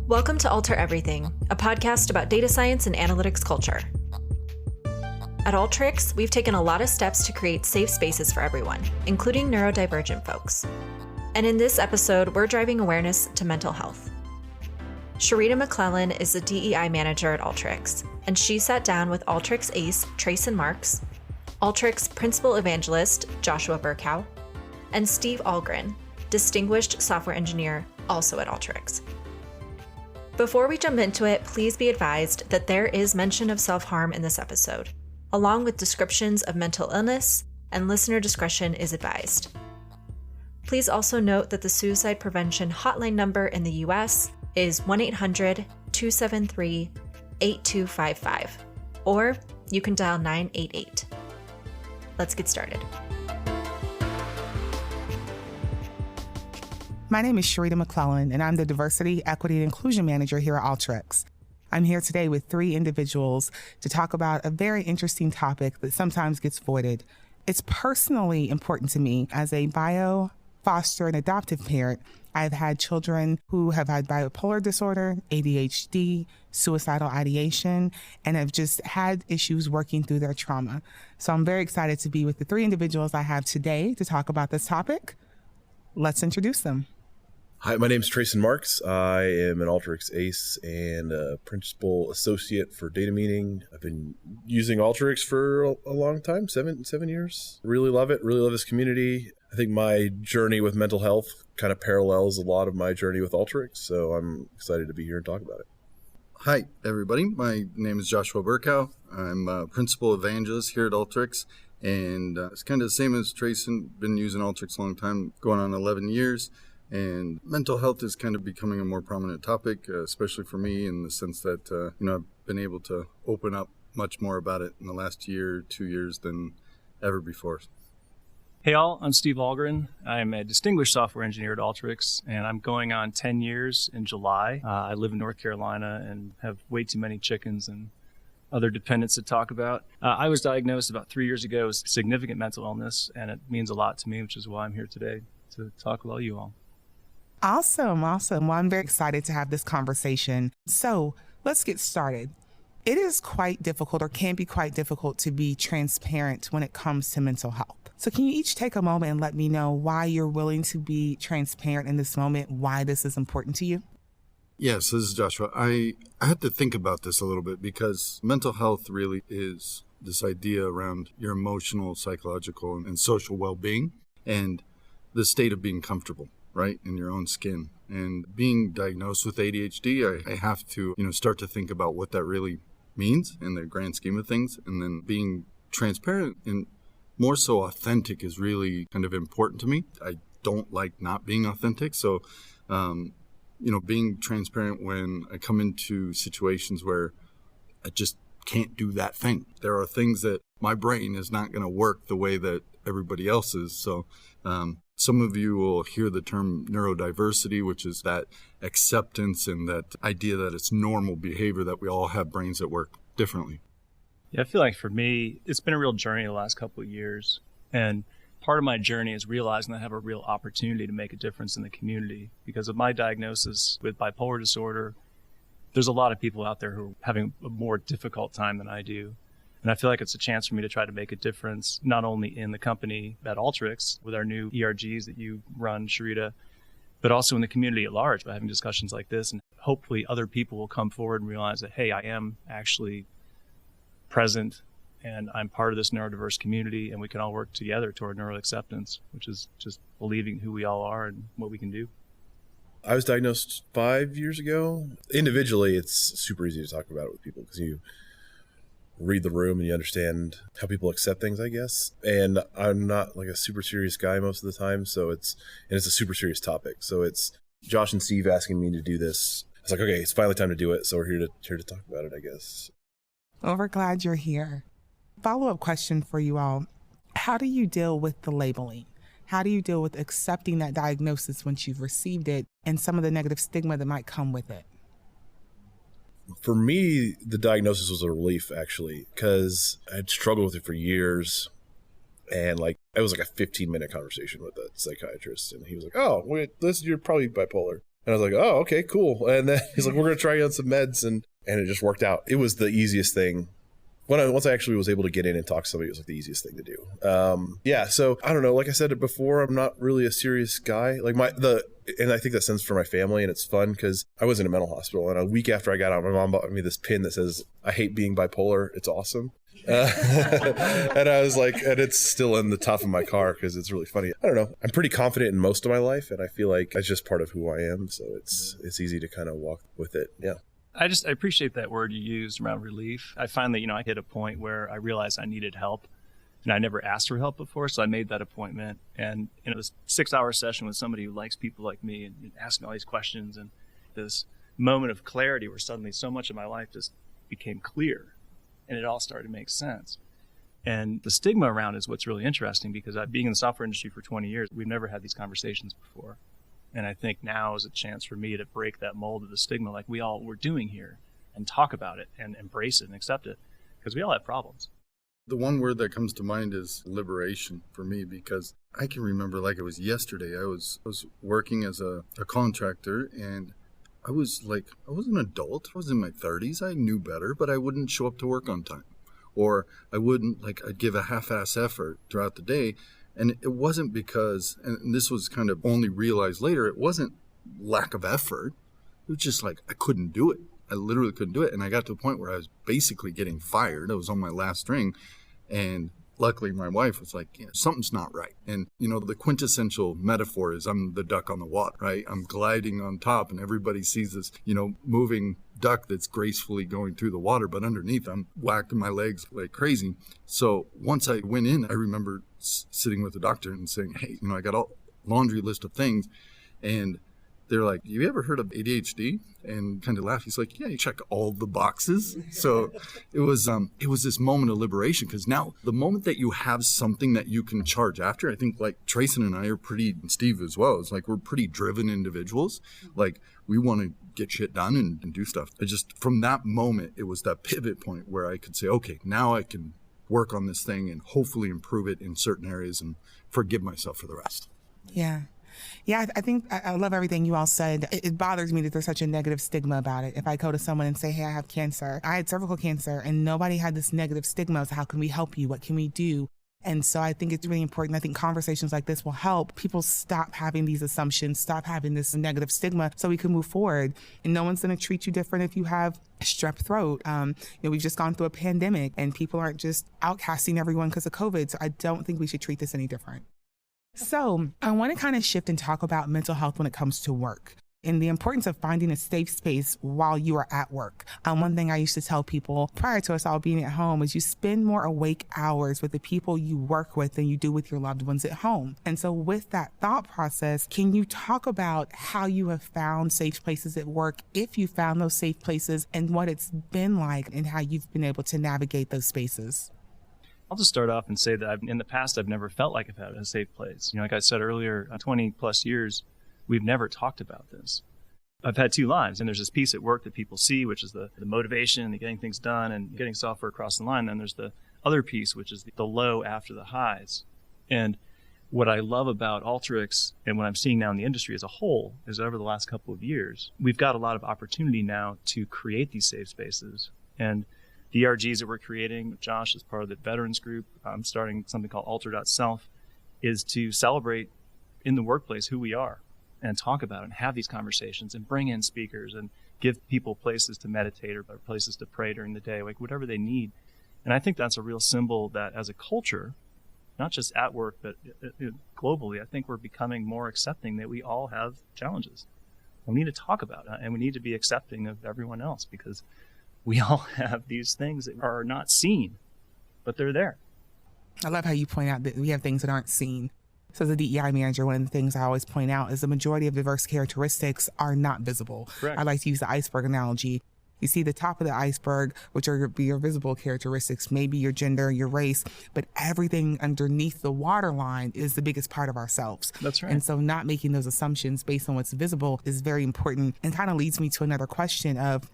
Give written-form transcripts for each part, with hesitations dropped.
Welcome to Alter Everything, a podcast about data science and analytics culture. At Alteryx, we've taken a lot of steps to create safe spaces for everyone, including neurodivergent folks. And in this episode, we're driving awareness to mental health. Sharita McClellan is the DEI manager at Alteryx, and she sat down with Alteryx ace Trayson Marks, Alteryx principal evangelist Joshua Burkow, and Steve Algren, distinguished software engineer also at Alteryx. Before we jump into it, please be advised that there is mention of self-harm in this episode, along with descriptions of mental illness, and listener discretion is advised. Please also note that the suicide prevention hotline number in the US is 1-800-273-8255, or you can dial 988. Let's get started. My name is Sharita McClellan, and I'm the Diversity, Equity, and Inclusion Manager here at Alteryx. I'm here today with three individuals to talk about a very interesting topic that sometimes gets avoided. It's personally important to me as a bio, foster, and adoptive parent. I've had children who have had bipolar disorder, ADHD, suicidal ideation, and have just had issues working through their trauma. So I'm very excited to be with the three individuals I have today to talk about this topic. Let's introduce them. Hi, my name is Trayson Marks. I am an Alteryx ace and a principal associate for data meaning. I've been using Alteryx for a long time, seven years. Really love it. Really love this community. I think my journey with mental health kind of parallels a lot of my journey with Alteryx, so I'm excited to be here and talk about it. Hi, everybody. My name is Joshua Burkow. I'm a principal evangelist here at Alteryx, and it's kind of the same as Trayson. Been using Alteryx a long time, going on 11 years. And mental health is kind of becoming a more prominent topic, especially for me in the sense that, I've been able to open up much more about it in the last year, 2 years than ever before. Hey all, I'm Steve Algren. I'm a distinguished software engineer at Alteryx, and I'm going on 10 years in July. I live in North Carolina and have way too many chickens and other dependents to talk about. I was diagnosed about 3 years ago with significant mental illness, and it means a lot to me, which is why I'm here today to talk with all you all. Awesome. Well, I'm very excited to have this conversation. So let's get started. It is quite difficult, or can be quite difficult, to be transparent when it comes to mental health. So can you each take a moment and let me know why you're willing to be transparent in this moment, why this is important to you? Yes, this is Joshua. I had to think about this a little bit because mental health really is this idea around your emotional, psychological, and social well-being and the state of being comfortable, right, in your own skin. And being diagnosed with ADHD, I have to, start to think about what that really means in the grand scheme of things. And then being transparent and more so authentic is really kind of important to me. I don't like not being authentic. So, being transparent when I come into situations where I just can't do that thing. There are things that my brain is not going to work the way that everybody else is. So, some of you will hear the term neurodiversity, which is that acceptance and that idea that it's normal behavior, that we all have brains that work differently. Yeah, I feel like for me, it's been a real journey the last couple of years. And part of my journey is realizing I have a real opportunity to make a difference in the community. Because of my diagnosis with bipolar disorder, there's a lot of people out there who are having a more difficult time than I do. And I feel like it's a chance for me to try to make a difference, not only in the company at Alteryx with our new ERGs that you run, Sharita, but also in the community at large by having discussions like this. And hopefully other people will come forward and realize that, hey, I am actually present and I'm part of this neurodiverse community, and we can all work together toward neuroacceptance, which is just believing who we all are and what we can do. I was diagnosed 5 years ago. Individually, it's super easy to talk about it with people because you read the room and you understand how people accept things, I guess. And I'm not like a super serious guy most of the time, so it's a super serious topic. So it's Josh and Steve asking me to do this. It's like, okay, it's finally time to do it, so we're here to talk about it, I guess. Well, we're glad you're here. Follow-up question for you all. How do you deal with the labeling? How do you deal with accepting that diagnosis once you've received it and some of the negative stigma that might come with it? For me, the diagnosis was a relief, actually, because I'd struggled with it for years. And it was like a 15-minute conversation with a psychiatrist. And he was like, oh, wait, you're probably bipolar. And I was like, oh, okay, cool. And then he's like, we're going to try you on some meds. And it just worked out. It was the easiest thing. Once I actually was able to get in and talk to somebody, it was like the easiest thing to do. So I don't know. Like I said it before, I'm not really a serious guy. Like and I think that stems from my family, and it's fun because I was in a mental hospital, and a week after I got out, my mom bought me this pin that says, "I hate being bipolar. It's awesome." And I was like, and it's still in the top of my car because it's really funny. I don't know. I'm pretty confident in most of my life, and I feel like that's just part of who I am. So it's easy to kind of walk with it. Yeah. I appreciate that word you used around relief. I finally, I hit a point where I realized I needed help, and I never asked for help before. So I made that appointment, and this 6-hour session with somebody who likes people like me and asking all these questions, and this moment of clarity where suddenly so much of my life just became clear, and it all started to make sense. And the stigma around is what's really interesting, because being in the software industry for 20 years, we've never had these conversations before. And I think now is a chance for me to break that mold of the stigma like we're doing here, and talk about it and embrace it and accept it, because we all have problems. The one word that comes to mind is liberation for me, because I can remember like it was yesterday. I was working as a contractor, and I was an adult. I was in my 30s. I knew better, but I wouldn't show up to work on time. Or I'd give a half-ass effort throughout the day. And it wasn't because, and this was kind of only realized later, it wasn't lack of effort. It was just like, I couldn't do it. I literally couldn't do it. And I got to a point where I was basically getting fired. I was on my last string. And luckily my wife was like, something's not right. And, the quintessential metaphor is I'm the duck on the water, right? I'm gliding on top, and everybody sees this, moving duck that's gracefully going through the water. But underneath, I'm whacking my legs like crazy. So once I went in, I remember sitting with the doctor and saying, hey, I got a laundry list of things. And they're like, you ever heard of ADHD? And kind of laughed. He's like, yeah, you check all the boxes. So it was this moment of liberation, because now the moment that you have something that you can charge after, I think like Tracy and I are and Steve as well, it's like we're pretty driven individuals. Like we want to get shit done and do stuff. From that moment, it was that pivot point where I could say, okay, now I can work on this thing and hopefully improve it in certain areas and forgive myself for the rest. Yeah. Yeah, I think I love everything you all said. It bothers me that there's such a negative stigma about it. If I go to someone and say, hey, I have cancer, I had cervical cancer, and nobody had this negative stigma. So how can we help you? What can we do? And so I think it's really important. I think conversations like this will help people stop having these assumptions, stop having this negative stigma, so we can move forward. And no one's going to treat you different if you have strep throat. We've just gone through a pandemic, and people aren't just outcasting everyone because of COVID. So I don't think we should treat this any different. So I want to kind of shift and talk about mental health when it comes to work and the importance of finding a safe space while you are at work. One thing I used to tell people prior to us all being at home is you spend more awake hours with the people you work with than you do with your loved ones at home. And so with that thought process, can you talk about how you have found safe places at work, if you found those safe places, and what it's been like and how you've been able to navigate those spaces? I'll just start off and say that in the past, I've never felt like I've had a safe place. Like I said earlier, 20 plus years, we've never talked about this. I've had two lives, and there's this piece at work that people see, which is the motivation, the getting things done and getting software across the line. Then there's the other piece, which is the low after the highs. And what I love about Alteryx and what I'm seeing now in the industry as a whole is over the last couple of years, we've got a lot of opportunity now to create these safe spaces. And the ERGs that we're creating, Josh is part of the veterans group, I'm starting something called alter.self, is to celebrate in the workplace who we are and talk about it and have these conversations and bring in speakers and give people places to meditate or places to pray during the day, like whatever they need. And I think that's a real symbol that as a culture, not just at work, but globally, I think we're becoming more accepting that we all have challenges. We need to talk about it, and we need to be accepting of everyone else, because we all have these things that are not seen, but they're there. I love how you point out that we have things that aren't seen. So as a DEI manager, one of the things I always point out is the majority of diverse characteristics are not visible. Correct. I like to use the iceberg analogy. You see the top of the iceberg, which are your visible characteristics, maybe your gender, your race, but everything underneath the waterline is the biggest part of ourselves. That's right. And so not making those assumptions based on what's visible is very important, and kind of leads me to another question of,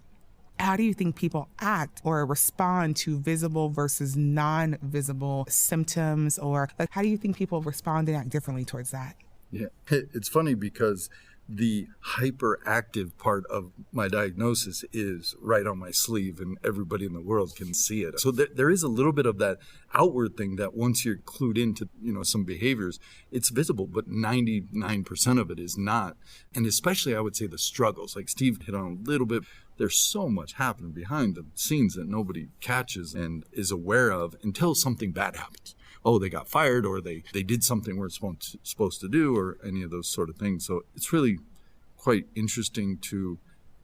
how do you think people act or respond to visible versus non-visible symptoms? Or how do you think people respond and act differently towards that? Yeah, it's funny because the hyperactive part of my diagnosis is right on my sleeve and everybody in the world can see it. So there is a little bit of that outward thing that once you're clued into, some behaviors, it's visible, but 99% of it is not. And especially I would say the struggles, like Steve hit on a little bit, there's so much happening behind the scenes that nobody catches and is aware of until something bad happens. Oh, they got fired, or they did something we're supposed to do, or any of those sort of things. So it's really quite interesting to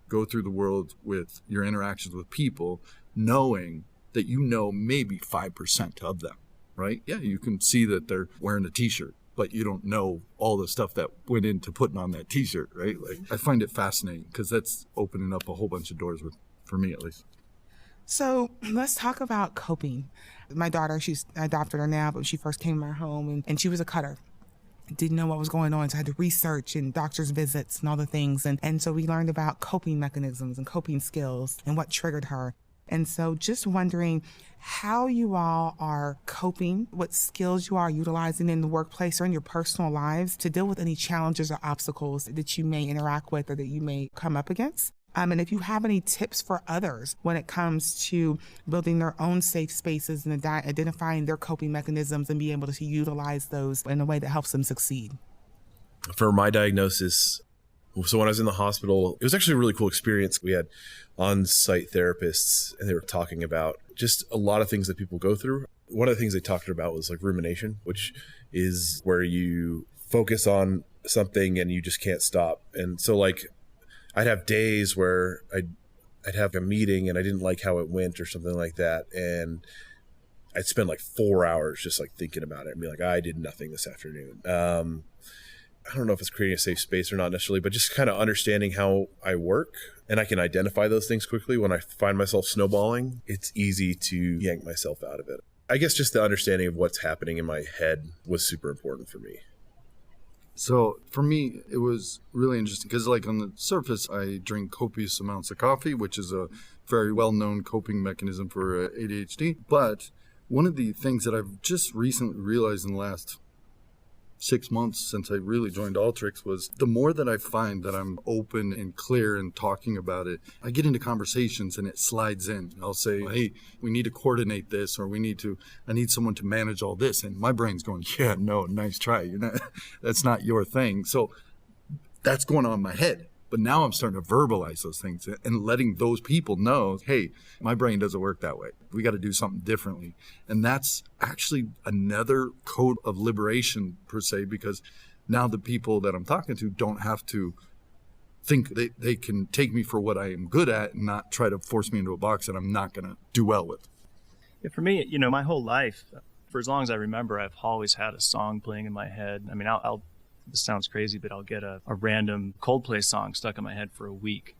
go through the world with your interactions with people, knowing that maybe 5% of them, right? Yeah, you can see that they're wearing a T-shirt, but you don't know all the stuff that went into putting on that T-shirt, right? Like, I find it fascinating because that's opening up a whole bunch of doors for me at least. So let's talk about coping. My daughter, I adopted her now, but when she first came to my home and she was a cutter. Didn't know what was going on, so I had to research and doctor's visits and all the things. And so we learned about coping mechanisms and coping skills and what triggered her. And so just wondering how you all are coping, what skills you are utilizing in the workplace or in your personal lives to deal with any challenges or obstacles that you may interact with or that you may come up against. And if you have any tips for others when it comes to building their own safe spaces and identifying their coping mechanisms and being able to utilize those in a way that helps them succeed. For my diagnosis, so when I was in the hospital, it was actually a really cool experience. We had on-site therapists, and they were talking about just a lot of things that people go through. One of the things they talked about was like rumination, which is where you focus on something and you just can't stop. And so like, I'd have days where I'd have a meeting and I didn't like how it went or something like that. And I'd spend like 4 hours just like thinking about it and be like, I did nothing this afternoon. I don't know if it's creating a safe space or not necessarily, but just kind of understanding how I work and I can identify those things quickly. When I find myself snowballing, it's easy to yank myself out of it. I guess just the understanding of what's happening in my head was super important for me. So for me, it was really interesting because like on the surface, I drink copious amounts of coffee, which is a very well-known coping mechanism for ADHD. But one of the things that I've just recently realized in the last 6 months since I really joined Alteryx was the more that I find that I'm open and clear and talking about it, I get into conversations and it slides in. I'll say, hey, we need to coordinate this, or I need someone to manage all this. And my brain's going, yeah, no, nice try. That's not your thing. So that's going on in my head. But now I'm starting to verbalize those things and letting those people know, hey, my brain doesn't work that way. We got to do something differently. And that's actually another code of liberation per se, because now the people that I'm talking to don't have to think they can take me for what I am good at and not try to force me into a box that I'm not going to do well with. Yeah, for me, my whole life, for as long as I remember, I've always had a song playing in my head. I mean, this sounds crazy, but I'll get a random Coldplay song stuck in my head for a week,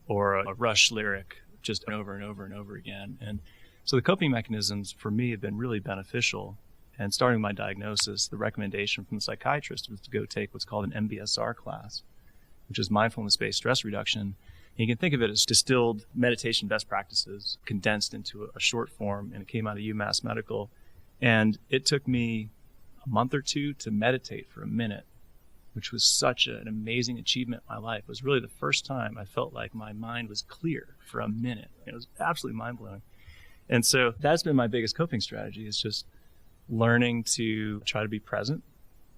or a Rush lyric just over and over and over again. And so the coping mechanisms for me have been really beneficial. And starting my diagnosis, the recommendation from the psychiatrist was to go take what's called an MBSR class, which is mindfulness-based stress reduction. And you can think of it as distilled meditation best practices condensed into a short form, and it came out of UMass Medical. And it took me a month or two to meditate for a minute, which was such an amazing achievement in my life. It was really the first time I felt like my mind was clear for a minute. It was absolutely mind-blowing. And so that's been my biggest coping strategy, is just learning to try to be present.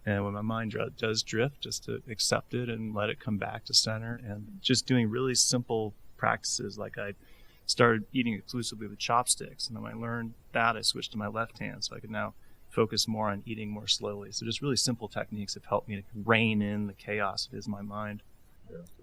And when my mind does drift, just to accept it and let it come back to center. And just doing really simple practices. Like I started eating exclusively with chopsticks. And then when I learned that, I switched to my left hand so I could now focus more on eating more slowly. So just really simple techniques have helped me to rein in the chaos that is my mind.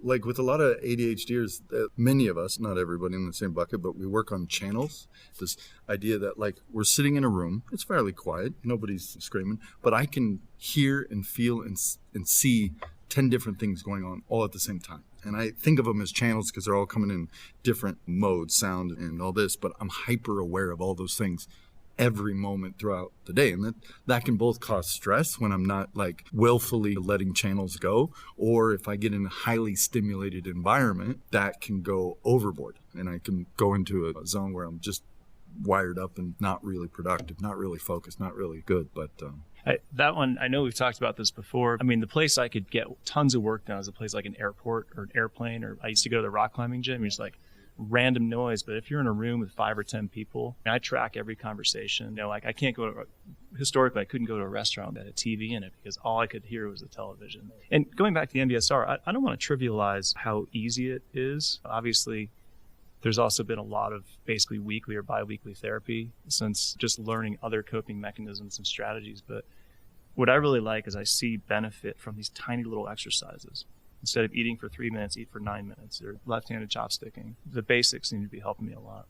Like with a lot of ADHDers, many of us, not everybody in the same bucket, but we work on channels. This idea that like we're sitting in a room, it's fairly quiet, nobody's screaming, but I can hear and feel and see 10 different things going on all at the same time. And I think of them as channels because they're all coming in different modes, sound and all this, but I'm hyper aware of all those things every moment throughout the day. And that can both cause stress when I'm not like willfully letting channels go, or if I get in a highly stimulated environment, that can go overboard and I can go into a zone where I'm just wired up and not really productive, not really focused, not really good. But That one, I know we've talked about this before. I mean, the place I could get tons of work done is a place like an airport or an airplane, or I used to go to the rock climbing gym. It's like random noise. But if you're in a room with 5 or 10 people, I track every conversation. Like I can't historically, I couldn't go to a restaurant that had a TV in it because all I could hear was the television. And going back to the NBSR, I don't want to trivialize how easy it is. Obviously, there's also been a lot of basically weekly or biweekly therapy since just learning other coping mechanisms and strategies. But what I really like is I see benefit from these tiny little exercises. Instead of eating for 3 minutes, eat for 9 minutes, or left-handed chopsticking. The basics seem to be helping me a lot.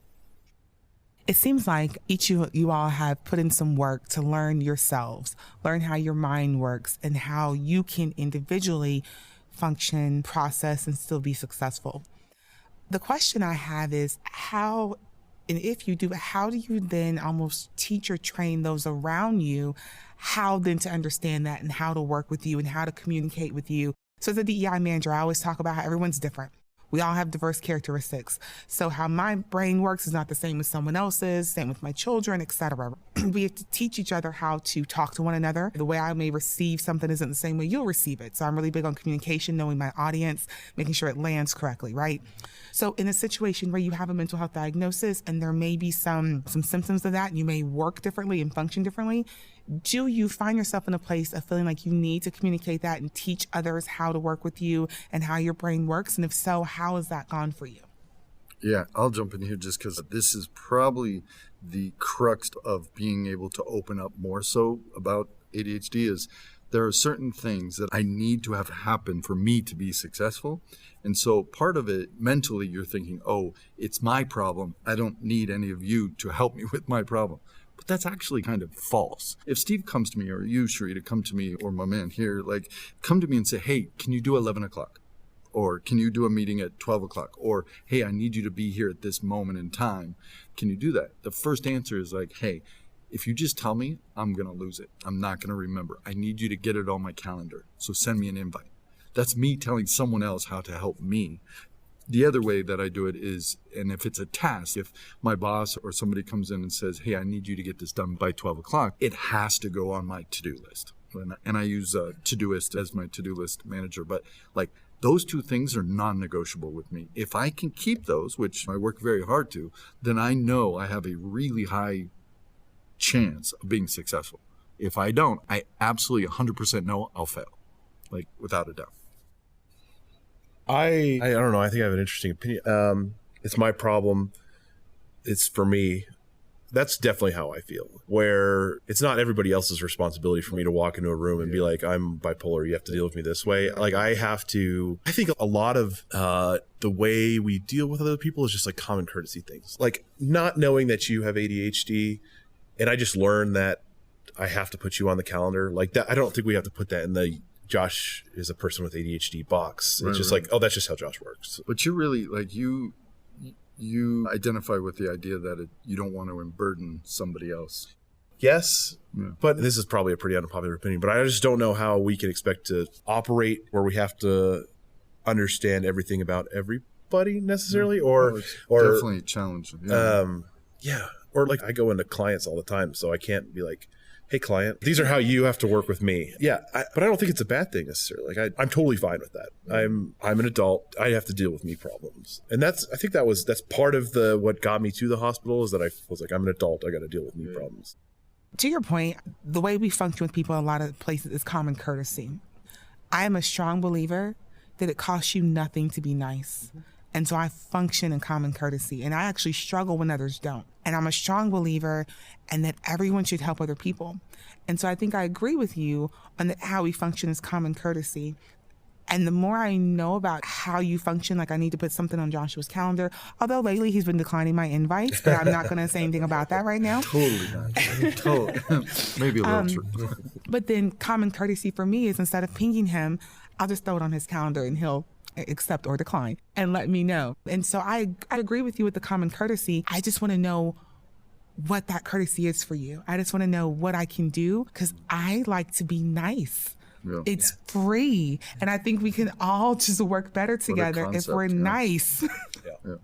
It seems like each of you all have put in some work to learn yourselves, learn how your mind works and how you can individually function, process, and still be successful. The question I have is how, and if you do, how do you then almost teach or train those around you how then to understand that and how to work with you and how to communicate with you? So as a DEI manager, I always talk about how everyone's different. We all have diverse characteristics. So how my brain works is not the same as someone else's, same with my children, etc. We have to teach each other how to talk to one another. The way I may receive something isn't the same way you'll receive it. So I'm really big on communication, knowing my audience, making sure it lands correctly, right? So in a situation where you have a mental health diagnosis and there may be some symptoms of that and you may work differently and function differently, do you find yourself in a place of feeling like you need to communicate that and teach others how to work with you and how your brain works? And if so, how has that gone for you? Yeah, I'll jump in here just because this is probably the crux of being able to open up more so about ADHD is there are certain things that I need to have happen for me to be successful. And so part of it, mentally, you're thinking, oh, it's my problem. I don't need any of you to help me with my problem. But that's actually kind of false. If Steve comes to me, or you, Sharita, come to me, or my man here, like, come to me and say, hey, can you do 11 o'clock? Or can you do a meeting at 12 o'clock? Or, hey, I need you to be here at this moment in time. Can you do that? The first answer is like, hey, if you just tell me, I'm going to lose it. I'm not going to remember. I need you to get it on my calendar. So send me an invite. That's me telling someone else how to help me. The other way that I do it is, and if it's a task, if my boss or somebody comes in and says, hey, I need you to get this done by 12 o'clock, it has to go on my to-do list. And I use Todoist as my to-do list manager. But like those two things are non-negotiable with me. If I can keep those, which I work very hard to, then I know I have a really high chance of being successful. If I don't, I absolutely 100% know I'll fail, like without a doubt. I don't know. I think I have an interesting opinion. It's my problem. It's for me. That's definitely how I feel, where it's not everybody else's responsibility for me to walk into a room and be like, I'm bipolar, you have to deal with me this way. Like I think a lot of the way we deal with other people is just like common courtesy things. Like not knowing that you have ADHD, and I just learned that I have to put you on the calendar. Like that, I don't think we have to put that in the Josh is a person with ADHD box. It's just like, oh, that's just how Josh works. But you really, like you identify with the idea that you don't want to burden somebody else. Yes, but this is probably a pretty unpopular opinion, but I just don't know how we can expect to operate where we have to understand everything about everybody necessarily, or definitely challenging. Yeah. Or like I go into clients all the time, so I can't be like, hey client, these are how you have to work with me. Yeah, but I don't think it's a bad thing necessarily. Like I'm totally fine with that. I'm an adult. I have to deal with me problems. And I think that's part of what got me to the hospital is that I was like, I'm an adult. I got to deal with me problems. To your point, the way we function with people in a lot of places is common courtesy. I am a strong believer that it costs you nothing to be nice. And so I function in common courtesy, and I actually struggle when others don't. And I'm a strong believer in that everyone should help other people. And so I think I agree with you on that how we function is common courtesy. And the more I know about how you function, like I need to put something on Joshua's calendar, although lately he's been declining my invites, but I'm not going to say anything about that right now. Totally not. Totally. Maybe a little true. But then common courtesy for me is instead of pinging him, I'll just throw it on his calendar and he'll accept or decline and let me know. And so I agree with you with the common courtesy. I just want to know what that courtesy is for you. I just want to know what I can do because I like to be nice. Yeah. It's free. And I think we can all just work better together if we're nice. Yeah.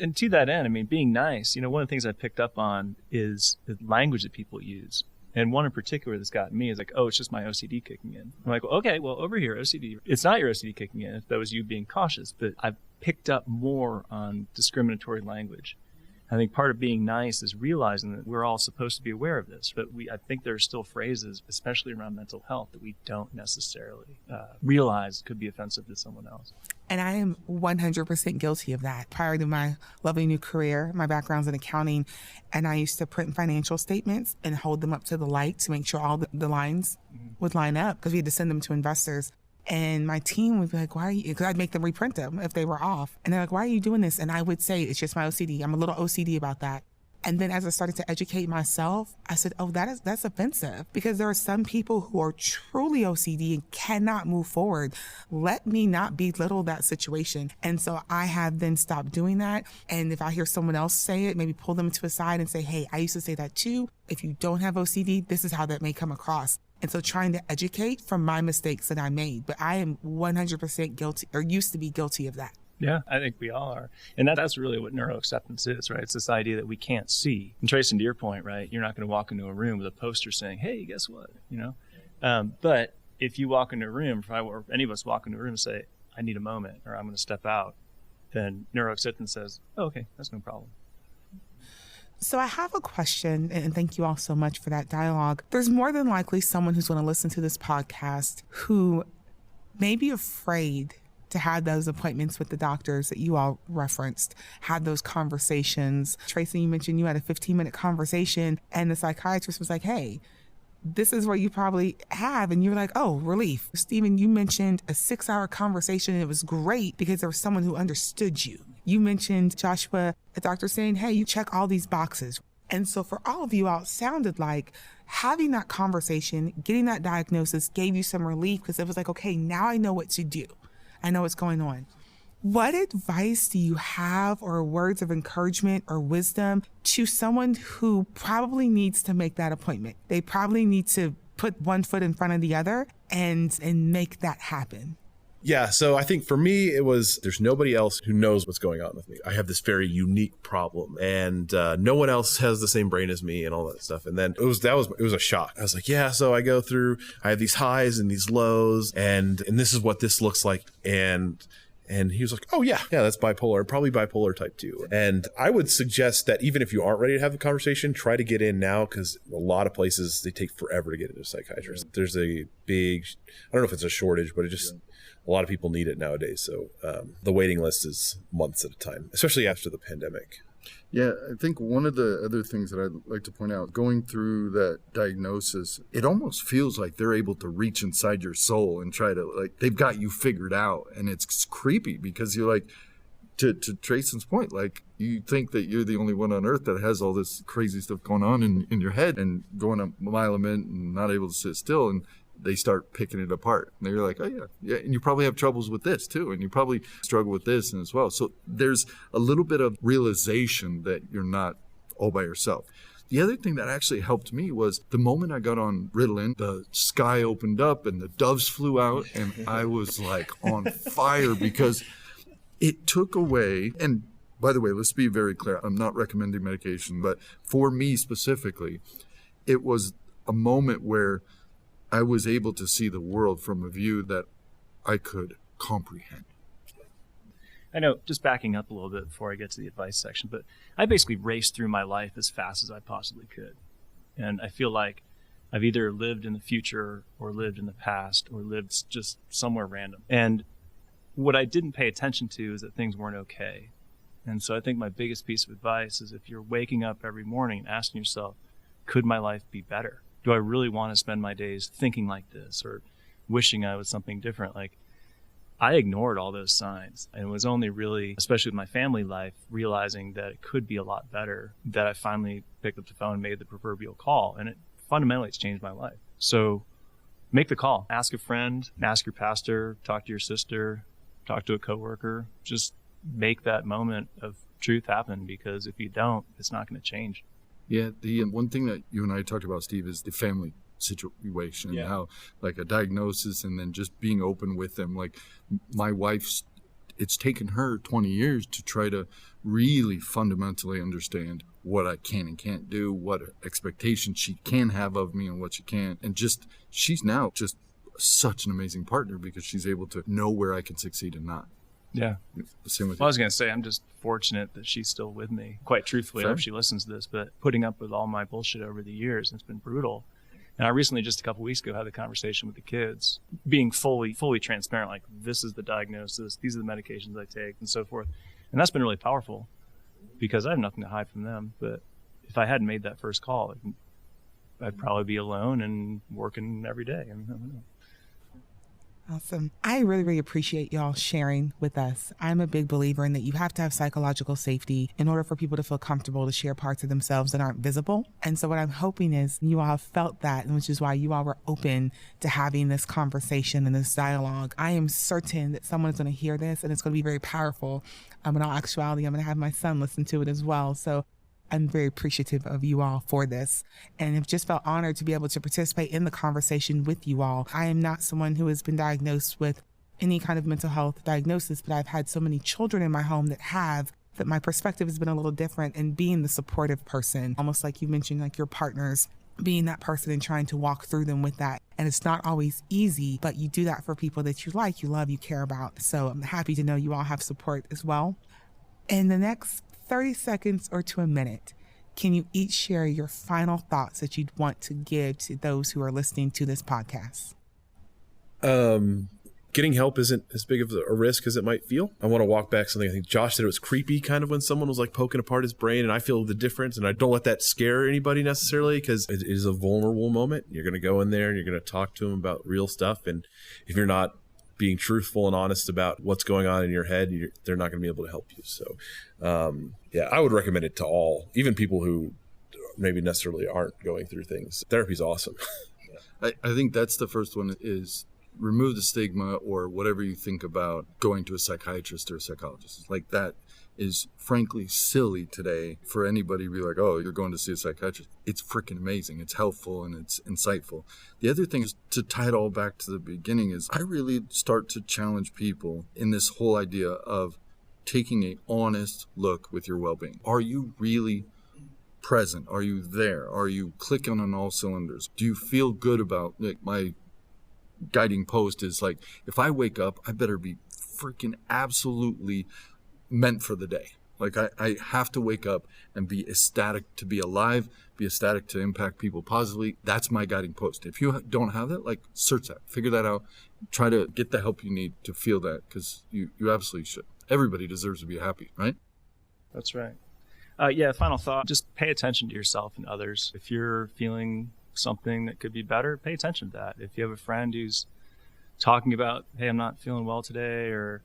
And to that end, I mean, being nice, one of the things I picked up on is the language that people use. And one in particular that's gotten me is like, oh, it's just my OCD kicking in. I'm like, well, okay, well, over here, OCD, it's not your OCD kicking in. That was you being cautious. But I've picked up more on discriminatory language. I think part of being nice is realizing that we're all supposed to be aware of this. But I think there are still phrases, especially around mental health, that we don't necessarily realize could be offensive to someone else. And I am 100% guilty of that. Prior to my lovely new career, my background's in accounting, and I used to print financial statements and hold them up to the light to make sure all the lines would line up, because we had to send them to investors. And my team would be like, why are you, because I'd make them reprint them if they were off. And they're like, why are you doing this? And I would say, it's just my OCD. I'm a little OCD about that. And then as I started to educate myself, I said, oh, that's offensive, because there are some people who are truly OCD and cannot move forward. Let me not belittle that situation. And so I have then stopped doing that. And if I hear someone else say it, maybe pull them to a side and say, hey, I used to say that too. If you don't have OCD, this is how that may come across. And so trying to educate from my mistakes that I made, but I am 100% guilty, or used to be guilty of that. Yeah, I think we all are. And that's really what neuroacceptance is, right? It's this idea that we can't see. And Trace, to your point, right, you're not going to walk into a room with a poster saying, hey, guess what, But if you walk into a room, or any of us walk into a room and say, I need a moment, or I'm going to step out, then neuroacceptance says, oh, okay, that's no problem. So I have a question, and thank you all so much for that dialogue. There's more than likely someone who's going to listen to this podcast who may be afraid to have those appointments with the doctors that you all referenced, had those conversations. Tracy, you mentioned you had a 15-minute conversation and the psychiatrist was like, hey, this is what you probably have. And you're like, oh, relief. Stephen, you mentioned a 6-hour conversation and it was great because there was someone who understood you. You mentioned, Joshua, a doctor saying, hey, you check all these boxes. And so for all of you all, it sounded like having that conversation, getting that diagnosis gave you some relief, because it was like, okay, now I know what to do. I know what's going on. What advice do you have, or words of encouragement or wisdom to someone who probably needs to make that appointment? They probably need to put one foot in front of the other and make that happen. Yeah, so I think for me, it was, there's nobody else who knows what's going on with me. I have this very unique problem, and no one else has the same brain as me and all that stuff. And then it was a shock. I was like, yeah, so I have these highs and these lows, and this is what this looks like. And he was like, oh yeah, that's bipolar, probably bipolar type 2. And I would suggest that even if you aren't ready to have a conversation, try to get in now, because a lot of places, they take forever to get into a psychiatrist. There's a big, I don't know if it's a shortage, but a lot of people need it nowadays. So the waiting list is months at a time, especially after the pandemic. Yeah, I think one of the other things that I'd like to point out, going through that diagnosis, it almost feels like they're able to reach inside your soul and try to, like, they've got you figured out. And it's creepy because you're like, to Trayson's point, like, you think that you're the only one on earth that has all this crazy stuff going on in your head and going a mile a minute and not able to sit still. And they start picking it apart. And they're like, oh, yeah. And you probably have troubles with this, too. And you probably struggle with this and as well. So there's a little bit of realization that you're not all by yourself. The other thing that actually helped me was the moment I got on Ritalin, the sky opened up and the doves flew out. And I was like on fire because it took away. And by the way, let's be very clear. I'm not recommending medication. But for me specifically, it was a moment where I was able to see the world from a view that I could comprehend. I know, just backing up a little bit before I get to the advice section, but I basically raced through my life as fast as I possibly could. And I feel like I've either lived in the future or lived in the past or lived just somewhere random. And what I didn't pay attention to is that things weren't okay. And so I think my biggest piece of advice is, if you're waking up every morning and asking yourself, could my life be better? Do I really want to spend my days thinking like this or wishing I was something different? Like, I ignored all those signs, and it was only really, especially with my family life, realizing that it could be a lot better, that I finally picked up the phone and made the proverbial call. And fundamentally, it's changed my life. So make the call. Ask a friend, ask your pastor, talk to your sister, talk to a coworker. Just make that moment of truth happen, because if you don't, it's not going to change. Yeah, the one thing that you and I talked about, Steve, is the family situation, and how, like, a diagnosis and then just being open with them. Like, my wife it's taken her 20 years to try to really fundamentally understand what I can and can't do, what expectations she can have of me and what she can't. And she's now just such an amazing partner because she's able to know where I can succeed and not. Yeah. Same with I was going to say, I'm just fortunate that she's still with me. Quite truthfully, I hope she listens to this, but putting up with all my bullshit over the years, it's been brutal. And I recently, just a couple weeks ago, had a conversation with the kids, being fully transparent, like, this is the diagnosis, these are the medications I take, and so forth. And that's been really powerful because I have nothing to hide from them. But if I hadn't made that first call, I'd probably be alone and working every day. I don't know. Awesome. I really, really appreciate y'all sharing with us. I'm a big believer in that you have to have psychological safety in order for people to feel comfortable to share parts of themselves that aren't visible. And so what I'm hoping is you all have felt that, and which is why you all were open to having this conversation and this dialogue. I am certain that someone is going to hear this and it's going to be very powerful. In all actuality, I'm going to have my son listen to it as well. So I'm very appreciative of you all for this and have just felt honored to be able to participate in the conversation with you all. I am not someone who has been diagnosed with any kind of mental health diagnosis, but I've had so many children in my home that my perspective has been a little different, and being the supportive person, almost like you mentioned, like your partners, being that person and trying to walk through them with that. And it's not always easy, but you do that for people that you like, you love, you care about. So I'm happy to know you all have support as well. In the next 30 seconds or to a minute, can you each share your final thoughts that you'd want to give to those who are listening to this podcast? Getting help isn't as big of a risk as it might feel. I want to walk back something. I think Josh said it was creepy kind of when someone was like poking apart his brain, and I feel the difference, and I don't let that scare anybody necessarily because it is a vulnerable moment. You're going to go in there and you're going to talk to them about real stuff. And if you're not being truthful and honest about what's going on in your head, they're not going to be able to help you. So, I would recommend it to all, even people who maybe necessarily aren't going through things. Therapy's awesome. I think that's the first one, is remove the stigma or whatever you think about going to a psychiatrist or a psychologist. Like, that is frankly silly today for anybody to be like, oh, you're going to see a psychiatrist. It's freaking amazing. It's helpful and it's insightful. The other thing is, to tie it all back to the beginning, is I really start to challenge people in this whole idea of taking an honest look with your well-being. Are you really present? Are you there? Are you clicking on all cylinders? Do you feel good about, like, my guiding post is like, if I wake up, I better be freaking absolutely meant for the day. Like, I have to wake up and be ecstatic to be alive, be ecstatic to impact people positively. That's my guiding post. If you don't have that, like, search that, figure that out, try to get the help you need to feel that, because you absolutely should. Everybody deserves to be happy, right? That's right. Final thought, just pay attention to yourself and others. If you're feeling something that could be better, pay attention to that. If you have a friend who's talking about, hey, I'm not feeling well today, or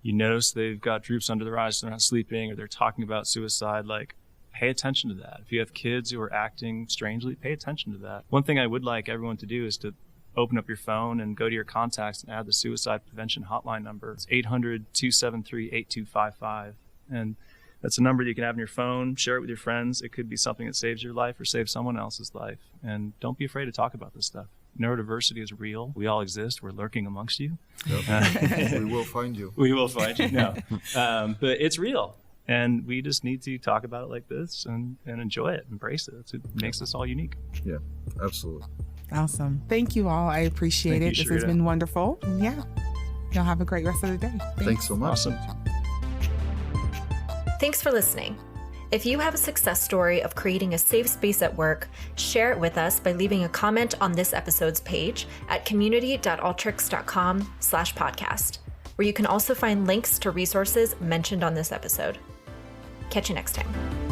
you notice they've got droops under their eyes, so they're not sleeping, or they're talking about suicide, like, pay attention to that. If you have kids who are acting strangely, pay attention to that. One thing I would like everyone to do is to open up your phone and go to your contacts and add the suicide prevention hotline number. It's 800-273-8255. And that's a number that you can have on your phone. Share it with your friends. It could be something that saves your life or saves someone else's life. And don't be afraid to talk about this stuff. Neurodiversity is real. We all exist. We're lurking amongst you. Yep. We will find you. We will find you. No. But it's real. And we just need to talk about it like this and enjoy it, embrace it. That's what makes us all unique. Yeah, absolutely. Awesome. Thank you all. I appreciate it. This has been wonderful. Yeah. Y'all have a great rest of the day. Thanks so much. Awesome. Thanks for listening. If you have a success story of creating a safe space at work, share it with us by leaving a comment on this episode's page at community.alteryx.com/podcast, where you can also find links to resources mentioned on this episode. Catch you next time.